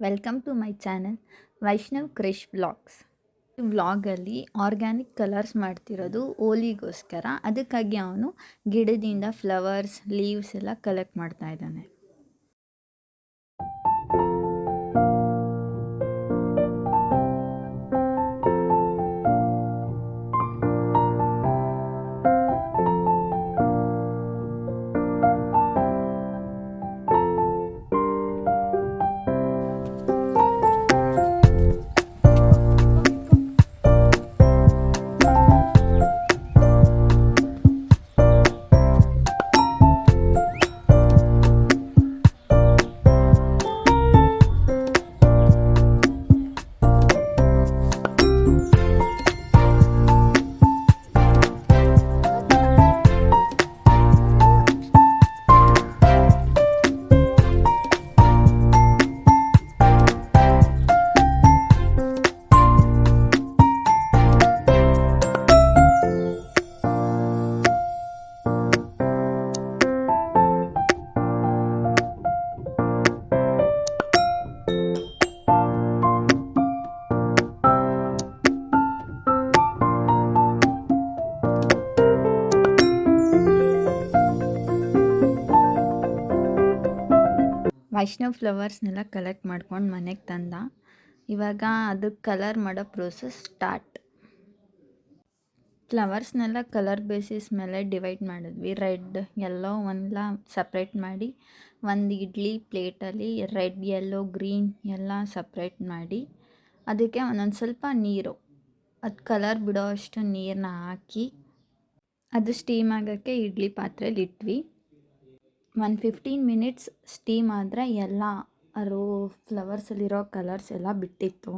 Welcome to my channel Vaishnav Krish vlogs. ಈ ವ್ಲಾಗಲ್ಲಿ organic colours ಮಾಡ್ತಿರೋದು ಓಲಿಗೋಸ್ಕರ. ಅದಕ್ಕಾಗಿ ಅವನು ಗಿಡದಿಂದ ಫ್ಲವರ್ಸ್ ಲೀವ್ಸ್ ಎಲ್ಲ ಕಲೆಕ್ಟ್ ಮಾಡ್ತಾ ಇದ್ದಾನೆ. ವೈಷ್ಣವ್ ಫ್ಲವರ್ಸ್ನೆಲ್ಲ ಕಲೆಕ್ಟ್ ಮಾಡ್ಕೊಂಡು ಮನೆಗೆ ತಂದ. ಇವಾಗ ಅದಕ್ಕೆ ಕಲರ್ ಮಾಡೋ ಪ್ರೋಸೆಸ್ ಸ್ಟಾರ್ಟ್. ಫ್ಲವರ್ಸ್ನೆಲ್ಲ ಕಲರ್ ಬೇಸಿಸ್ ಮೇಲೆ ಡಿವೈಡ್ ಮಾಡಿದ್ವಿ. ರೆಡ್ ಯೆಲ್ಲೋ ಎಲ್ಲ ಸಪ್ರೇಟ್ ಮಾಡಿ ಒಂದು ಇಡ್ಲಿ ಪ್ಲೇಟಲ್ಲಿ ರೆಡ್ ಯೆಲ್ಲೋ ಗ್ರೀನ್ ಎಲ್ಲ ಸಪ್ರೇಟ್ ಮಾಡಿ ಅದಕ್ಕೆ ಒಂದೊಂದು ಸ್ವಲ್ಪ ನೀರು, ಅದು ಕಲರ್ ಬಿಡೋ ಅಷ್ಟು ನೀರನ್ನ ಹಾಕಿ ಅದು ಸ್ಟೀಮ್ ಆಗೋಕ್ಕೆ ಇಡ್ಲಿ ಪಾತ್ರೆಯಲ್ಲಿ ಇಟ್ವಿ. 15 ಮಿನಿಟ್ಸ್ ಸ್ಟೀಮ್ ಆದರೆ ಎಲ್ಲ ಫ್ಲವರ್ಸಲ್ಲಿರೋ ಕಲರ್ಸ್ ಎಲ್ಲ ಬಿಟ್ಟಿತ್ತು.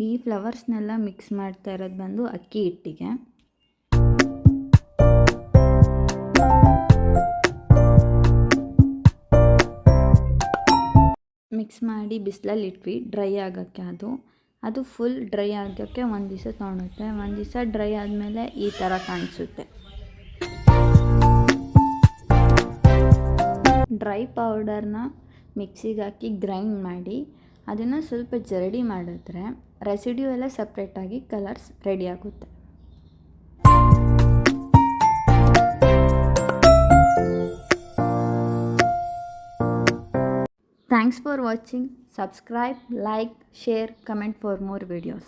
ಈ ಫ್ಲವರ್ಸ್ನೆಲ್ಲ ಮಿಕ್ಸ್ ಮಾಡ್ತಾ ಇರೋದು ಬಂದು ಅಕ್ಕಿ ಹಿಟ್ಟಿಗೆ. ಮಿಕ್ಸ್ ಮಾಡಿ ಬಿಸಿಲಲ್ಲಿ ಇಟ್ವಿ ಡ್ರೈ ಆಗೋಕ್ಕೆ. ಅದು ಫುಲ್ ಡ್ರೈ ಆಗೋಕ್ಕೆ ಒಂದು ದಿವಸ ತೊಗೊಳುತ್ತೆ. ಒಂದು ದಿವಸ ಡ್ರೈ ಆದಮೇಲೆ ಈ ಥರ ಕಾಣಿಸುತ್ತೆ. ಡ್ರೈ ಪೌಡರ್ನ ಮಿಕ್ಸಿಗೆ ಹಾಕಿ ಗ್ರೈಂಡ್ ಮಾಡಿ ಅದನ್ನು ಸ್ವಲ್ಪ ಜರಡಿ ಮಾಡಿದ್ರೆ ರೆಸಿಡ್ಯೂ ಎಲ್ಲ ಸಪ್ರೇಟಾಗಿ ಕಲರ್ಸ್ ರೆಡಿ ಆಗುತ್ತೆ. Thanks for watching. Subscribe, like, share, comment for more videos.